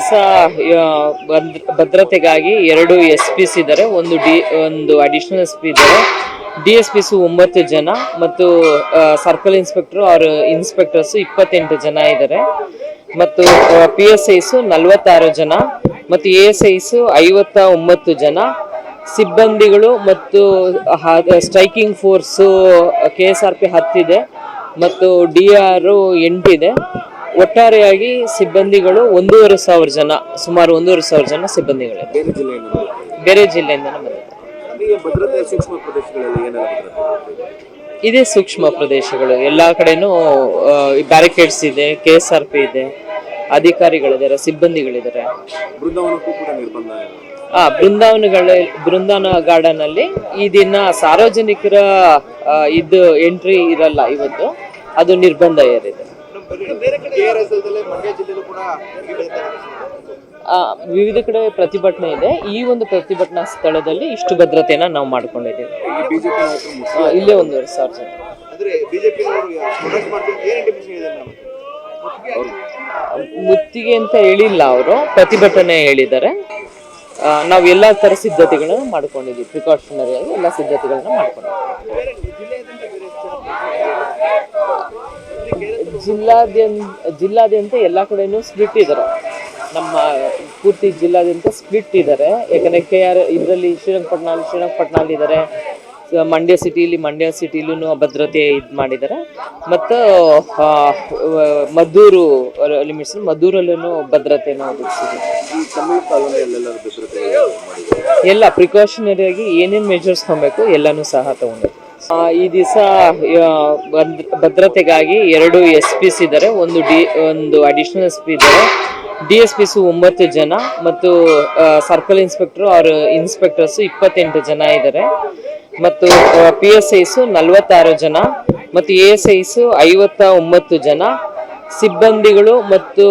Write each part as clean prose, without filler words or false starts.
ದಿವಸ ಭದ್ರತೆಗಾಗಿ 2 SPs ಇದ್ದಾರೆ, ಒಂದು ಅಡಿಷನಲ್ SP ಇದ್ದಾರೆ. DSPs 9 ಜನ ಮತ್ತು ಸರ್ಕಲ್ ಇನ್ಸ್ಪೆಕ್ಟರ್ ಅವ್ರ ಇನ್ಸ್ಪೆಕ್ಟರ್ಸ್ 28 ಜನ ಇದ್ದಾರೆ ಮತ್ತು PSIs 46 ಜನ ಮತ್ತು ASIs 59 ಜನ ಸಿಬ್ಬಂದಿಗಳು ಮತ್ತು ಸ್ಟ್ರೈಕಿಂಗ್ ಫೋರ್ಸ್ KSRP 10 ಇದೆ ಮತ್ತು DR 8 ಇದೆ. ಒಟ್ಟಾರೆಯಾಗಿ ಸಿಬ್ಬಂದಿಗಳು 1,500 ಜನ, ಸುಮಾರು 1,500 ಜನ ಸಿಬ್ಬಂದಿಗಳಿದ್ದಾರೆ. ಬೇರೆ ಜಿಲ್ಲೆಯಿಂದ ಇದೇ ಸೂಕ್ಷ್ಮ ಪ್ರದೇಶಗಳು, ಎಲ್ಲಾ ಕಡೆನೂ ಬ್ಯಾರಿಕೇಡ್ಸ್ ಇದೆ, KSRP ಇದೆ, ಅಧಿಕಾರಿಗಳಿದ್ದಾರೆ, ಸಿಬ್ಬಂದಿಗಳಿದ್ದಾರೆ. ಬೃಂದಾವನ ಗಾರ್ಡನ್ ಅಲ್ಲಿ ಈ ದಿನ ಸಾರ್ವಜನಿಕರ ಎಂಟ್ರಿ ಇರಲ್ಲ, ಇವತ್ತು ಅದು ನಿರ್ಬಂಧ ಏರಿದೆ. ವಿವಿಧ ಕಡೆ ಪ್ರತಿಭಟನೆ ಇದೆ. ಈ ಒಂದು ಪ್ರತಿಭಟನಾ ಸ್ಥಳದಲ್ಲಿ ಇಷ್ಟು ಭದ್ರತೆಯನ್ನ ನಾವು ಮಾಡ್ಕೊಂಡಿದ್ದೀವಿ. ಇಲ್ಲೇ 1,500 ಜನ. ಮುತ್ತಿಗೆ ಅಂತ ಹೇಳಿಲ್ಲ, ಅವರು ಪ್ರತಿಭಟನೆ ಹೇಳಿದ್ದಾರೆ. ನಾವು ಎಲ್ಲಾ ತರ ಸಿದ್ಧತೆಗಳನ್ನ ಮಾಡ್ಕೊಂಡಿದ್ದೀವಿ, ಪ್ರಿಕಾಷನರಿ ಆಗಿ ಎಲ್ಲಾ ಸಿದ್ಧತೆಗಳನ್ನ ಮಾಡ್ಕೊಂಡಿದ್ದೀವಿ. ಜಿಲ್ಲಾದ್ಯಂತ ಎಲ್ಲಾ ಕಡೆನೂ ಸ್ಪ್ಲಿಟ್ ಇದ್ದಾರೆ, ನಮ್ಮ ಪೂರ್ತಿ ಜಿಲ್ಲಾದ್ಯಂತ ಸ್ಪ್ಲಿಟ್ ಇದ್ದಾರೆ. ಯಾಕಂದ್ರೆ KR ಇದರಲ್ಲಿ ಶ್ರೀರಂಗಪಟ್ಟಣ ಇದ್ದಾರೆ, ಮಂಡ್ಯ ಸಿಟಿಲೂ ಭದ್ರತೆ ಮಾಡಿದ್ದಾರೆ ಮತ್ತು ಮದ್ದೂರು ಲಿಮಿಟ್ಸ್ ಮದ್ದೂರಲ್ಲೂ ಭದ್ರತೆಯನ್ನು ಒದಗಿಸಿದೆ. ಎಲ್ಲ ಪ್ರಿಕಾಷನರಿ ಆಗಿ ಏನೇನು ಮೆಜರ್ಸ್ ತಗೋಬೇಕು ಎಲ್ಲಾನು ಸಹ ತಗೊಂಡಿದ್ದೀವಿ. ಈ ದಿವಸ ಭದ್ರತೆಗಾಗಿ 2 SPs ಇದ್ದಾರೆ, ಒಂದು ಅಡಿಷನಲ್ SP ಇದ್ದಾರೆ. DSPs 9 ಜನ ಮತ್ತು ಸರ್ಕಲ್ ಇನ್ಸ್ಪೆಕ್ಟರ್ ಅವ್ರ ಇನ್ಸ್ಪೆಕ್ಟರ್ಸ್ 28 ಜನ ಇದ್ದಾರೆ ಮತ್ತು PSIs 46 ಜನ ಮತ್ತು ASIs 59 ಜನ ಸಿಬ್ಬಂದಿಗಳು ಮತ್ತು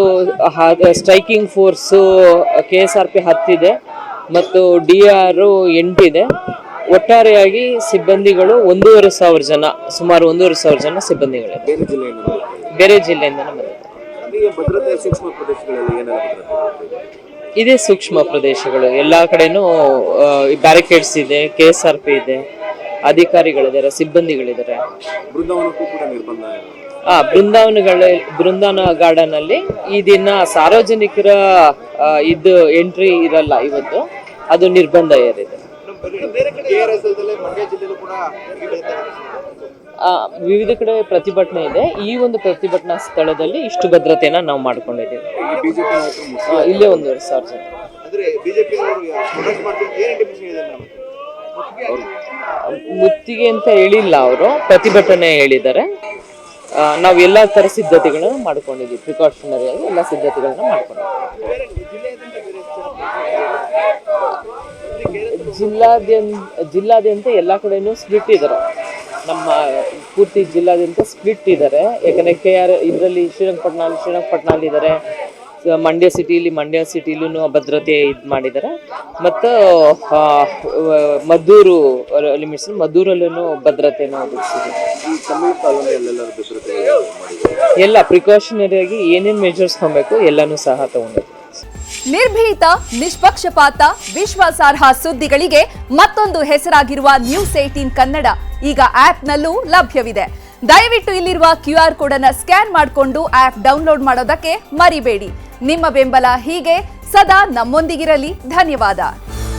ಸ್ಟ್ರೈಕಿಂಗ್ ಫೋರ್ಸ್ KSRP 10 ಇದೆ ಮತ್ತು DR 8 ಇದೆ. ಒಟ್ಟಾರೆಯಾಗಿ ಸಿಬ್ಬಂದಿಗಳು 1,500 ಜನ, ಸುಮಾರು 1,500 ಜನ ಸಿಬ್ಬಂದಿಗಳಿದ್ದಾರೆ. ಬೇರೆ ಜಿಲ್ಲೆಯಿಂದ ಇದೇ ಸೂಕ್ಷ್ಮ ಪ್ರದೇಶಗಳು, ಎಲ್ಲಾ ಕಡೆನೂ ಬ್ಯಾರಿಕೇಡ್ಸ್ ಇದೆ, KSRP ಇದೆ, ಅಧಿಕಾರಿಗಳಿದ್ದಾರೆ, ಸಿಬ್ಬಂದಿಗಳಿದ್ದಾರೆ. ಬೃಂದಾವನ ಗಾರ್ಡನ್ ಅಲ್ಲಿ ಈ ದಿನ ಸಾರ್ವಜನಿಕರ ಎಂಟ್ರಿ ಇರಲ್ಲ, ಇವತ್ತು ಅದು ನಿರ್ಬಂಧ ಏರಿದೆ. ವಿವಿಧ ಕಡೆ ಪ್ರತಿಭಟನೆ ಇದೆ. ಈ ಒಂದು ಪ್ರತಿಭಟನಾ ಸ್ಥಳದಲ್ಲಿ ಇಷ್ಟು ಭದ್ರತೆಯನ್ನ ನಾವು ಮಾಡ್ಕೊಂಡಿದ್ದೀವಿ. ಇಲ್ಲೇ 1,500 ಜನ. ಮುತ್ತಿಗೆ ಅಂತ ಹೇಳಿಲ್ಲ, ಅವರು ಪ್ರತಿಭಟನೆ ಹೇಳಿದ್ದಾರೆ. ನಾವು ಎಲ್ಲಾ ತರ ಸಿದ್ಧತೆಗಳನ್ನ ಮಾಡ್ಕೊಂಡಿದ್ದೀವಿ, ಪ್ರಿಕಾಷನರಿ ಆಗಿ ಎಲ್ಲಾ ಸಿದ್ಧತೆಗಳನ್ನ ಮಾಡ್ಕೊಂಡಿದ್ದೀವಿ. ಜಿಲ್ಲಾದ್ಯಂತ ಎಲ್ಲಾ ಕಡೆನೂ ಸ್ಪ್ಲಿಟ್ ಇದ್ದಾರೆ, ನಮ್ಮ ಪೂರ್ತಿ ಜಿಲ್ಲಾದ್ಯಂತ ಸ್ಪ್ಲಿಟ್ ಇದ್ದಾರೆ. ಯಾಕಂದ್ರೆ KR ಇದರಲ್ಲಿ ಶ್ರೀರಂಗಪಟ್ಟಣ ಇದ್ದಾರೆ, ಮಂಡ್ಯ ಸಿಟಿಲೂ ಭದ್ರತೆ ಮಾಡಿದ್ದಾರೆ ಮತ್ತು ಮದ್ದೂರು ಲಿಮಿಟ್ಸ್ ಮದ್ದೂರಲ್ಲೂ ಭದ್ರತೆಯನ್ನು ಒದಗಿಸಿದೆ. ಎಲ್ಲ ಪ್ರಿಕಾಷನರಿ ಆಗಿ ಏನೇನು ಮೆಜರ್ಸ್ ತಗೋಬೇಕು ಎಲ್ಲಾನು ಸಹ ತಗೊಂಡಿದ್ದೀವಿ. ನಿರ್ಭೀತ, ನಿಷ್ಪಕ್ಷಪಾತ, ವಿಶ್ವಾಸಾರ್ಹ ಸುದ್ದಿಗಳಿಗೆ ಮತ್ತೊಂದು ಹೆಸರಾಗಿರುವ News18 ಕನ್ನಡ ಈಗ ಆಪ್ನಲ್ಲೂ ಲಭ್ಯವಿದೆ. ದಯವಿಟ್ಟು ಇಲ್ಲಿರುವ QR ಕೋಡ್ ಅನ್ನು ಸ್ಕ್ಯಾನ್ ಮಾಡಿಕೊಂಡು ಆಪ್ ಡೌನ್ಲೋಡ್ ಮಾಡೋದಕ್ಕೆ ಮರಿಬೇಡಿ. ನಿಮ್ಮ ಬೆಂಬಲ ಹೀಗೆ ಸದಾ ನಮ್ಮೊಂದಿಗಿರಲಿ. ಧನ್ಯವಾದ.